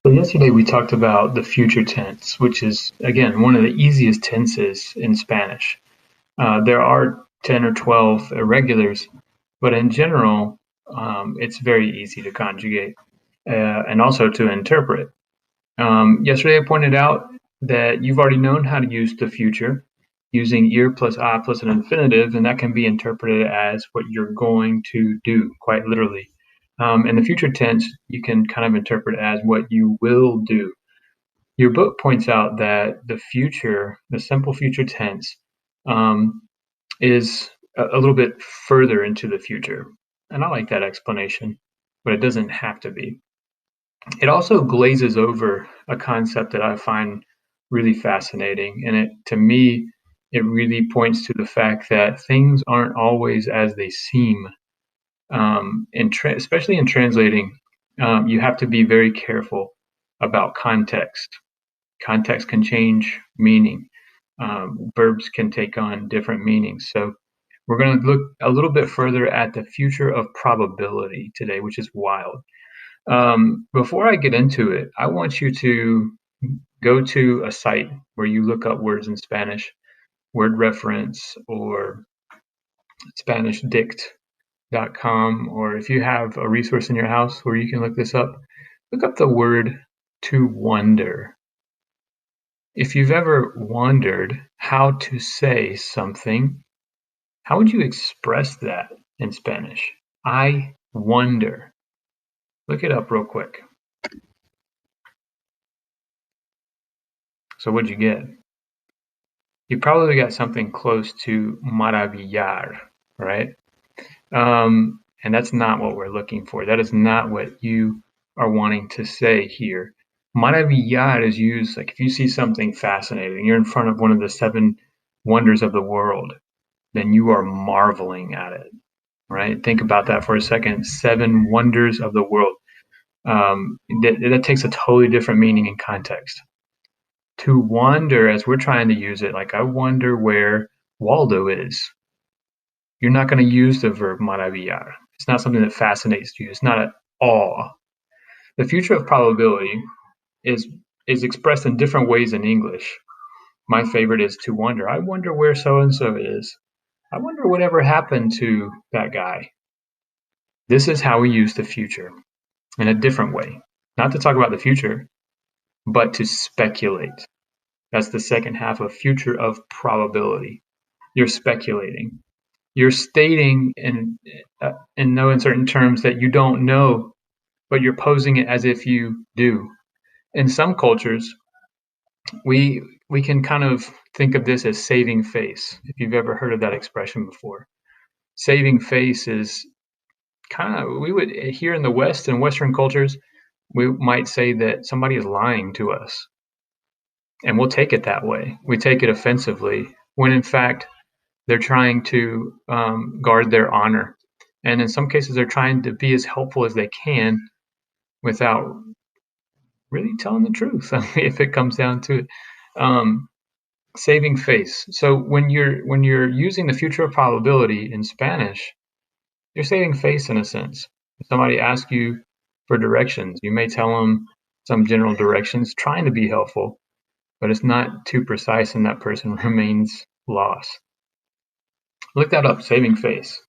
So yesterday we talked about the future tense, which is, again, one of the easiest tenses in Spanish. There are 10 or 12 irregulars, but in general, it's very easy to conjugate and also to interpret. Yesterday I pointed out that you've already known how to use the future using ir plus a plus an infinitive, and that can be interpreted as what you're going to do, quite literally. And the future tense you can kind of interpret as what you will do. Your book points out that the future, the simple future tense, um, is a little bit further into the future. And I like that explanation, but it doesn't have to be. It also glazes over a concept that I find really fascinating. And to me, it really points to the fact that things aren't always as they seem. Especially in translating, you have to be very careful about context. Context can change meaning. Verbs can take on different meanings. So we're going to look a little bit further at the future of probability today, which is wild. Before I get into it, I want you to go to a site where you look up words in Spanish, word reference or SpanishDict.com, or if you have a resource in your house where you can look this up, look up the word to wonder. If you've ever wondered how to say something, how would you express that in Spanish? I wonder. Look it up real quick. So what'd you get? You probably got something close to maravillar, right? And that's not what we're looking for. That is not what you are wanting to say here. Maravillar is used like if you see something fascinating, you're in front of one of the 7 wonders of the world, then you are marveling at it, right? Think about that for a second. 7 wonders of the world. That takes a totally different meaning in context. To wonder, as we're trying to use it, like I wonder where Waldo is. You're not going to use the verb maravillar. It's not something that fascinates you. It's not at awe. The future of probability is expressed in different ways in English. My favorite is to wonder. I wonder where so-and-so is. I wonder whatever happened to that guy. This is how we use the future in a different way. Not to talk about the future, but to speculate. That's the second half of future of probability. You're speculating. You're stating in no uncertain terms that you don't know, but you're posing it as if you do. In some cultures, we can kind of think of this as saving face, if you've ever heard of that expression before. Saving face is kind of, we would, here in the West, in Western cultures, we might say that somebody is lying to us. And we'll take it that way. We take it offensively, when in fact, they're trying to guard their honor. And in some cases, they're trying to be as helpful as they can without really telling the truth, if it comes down to it. Saving face. So when you're using the future of probability in Spanish, you're saving face in a sense. If somebody asks you for directions, you may tell them some general directions, trying to be helpful, but it's not too precise and that person remains lost. Look that up, saving face,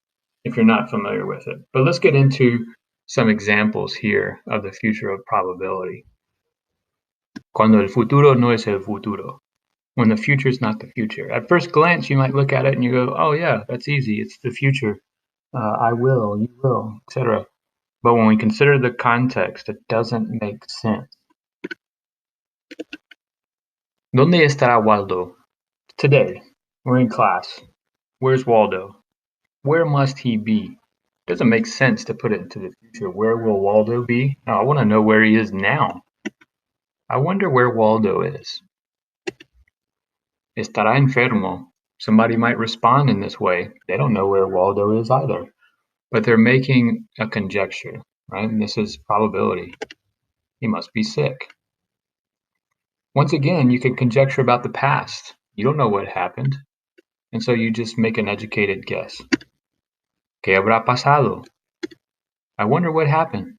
if you're not familiar with it. But let's get into some examples here of the future of probability. Cuando el futuro no es el futuro. When the future is not the future. At first glance, you might look at it and you go, oh yeah, that's easy. It's the future. I will, you will, etc. But when we consider the context, it doesn't make sense. ¿Dónde estará Waldo? Today, we're in class. Where's Waldo? Where must he be? Doesn't make sense to put it into the future. Where will Waldo be? No, I want to know where he is now. I wonder where Waldo is. Estará enfermo. Somebody might respond in this way. They don't know where Waldo is either. But they're making a conjecture, right? And this is probability. He must be sick. Once again, you can conjecture about the past. You don't know what happened. And so you just make an educated guess. ¿Qué habrá pasado? I wonder what happened.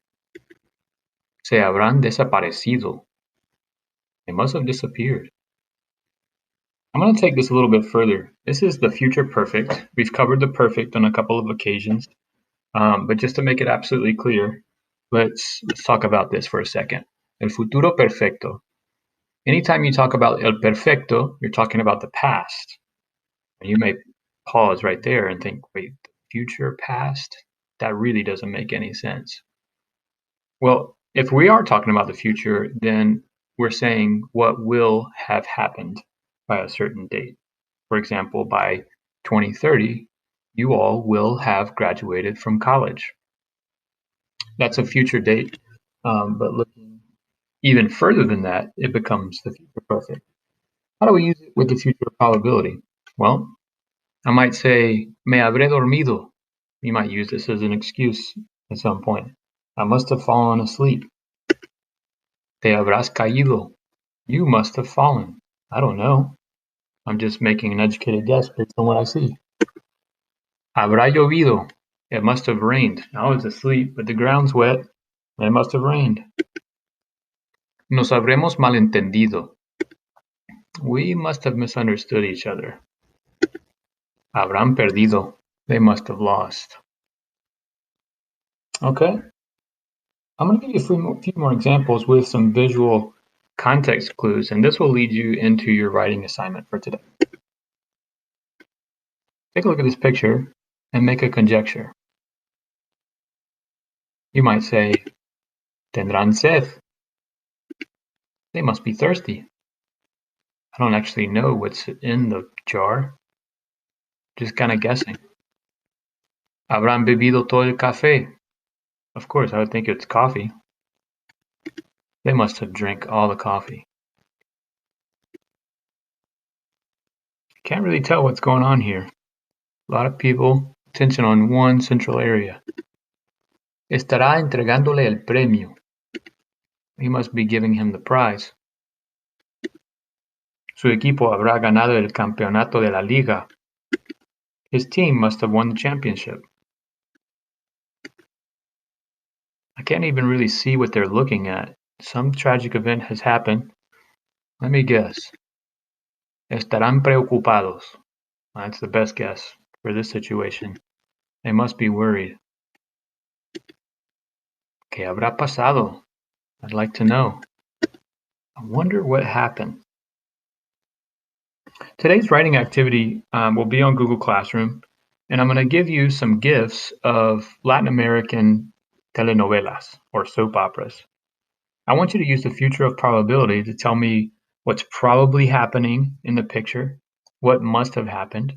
Se habrán desaparecido. They must have disappeared. I'm going to take this a little bit further. This is the future perfect. We've covered the perfect on a couple of occasions. But just to make it absolutely clear, let's talk about this for a second. El futuro perfecto. Anytime you talk about el perfecto, you're talking about the past. And you may pause right there and think, wait, future past? That really doesn't make any sense. Well, if we are talking about the future, then we're saying what will have happened by a certain date. For example, by 2030, you all will have graduated from college. That's a future date, but looking even further than that, it becomes the future perfect. How do we use it with the future probability? Well, I might say, me habré dormido. You might use this as an excuse at some point. I must have fallen asleep. Te habrás caído. You must have fallen. I don't know. I'm just making an educated guess based on what I see. Habrá llovido. It must have rained. I was asleep, but the ground's wet. It must have rained. Nos habremos malentendido. We must have misunderstood each other. Habrán perdido. They must have lost. Okay. I'm going to give you a few more examples with some visual context clues, and this will lead you into your writing assignment for today. Take a look at this picture and make a conjecture. You might say, tendrán sed. They must be thirsty. I don't actually know what's in the jar. Just kind of guessing. Habrán bebido todo el café. Of course, I would think it's coffee. They must have drank all the coffee. Can't really tell what's going on here. A lot of people, attention on one central area. Estará entregándole el premio. He must be giving him the prize. Su equipo habrá ganado el campeonato de la liga. His team must have won the championship. I can't even really see what they're looking at. Some tragic event has happened. Let me guess. Estarán preocupados. That's the best guess for this situation. They must be worried. ¿Qué habrá pasado? I'd like to know. I wonder what happened. Today's writing activity will be on Google Classroom, and I'm going to give you some GIFs of Latin American telenovelas or soap operas. I want you to use the future of probability to tell me what's probably happening in the picture, what must have happened,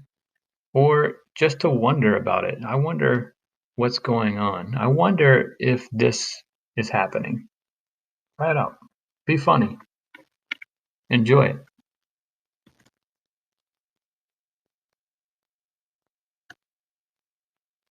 or just to wonder about it. I wonder what's going on. I wonder if this is happening. Try it out. Be funny. Enjoy it.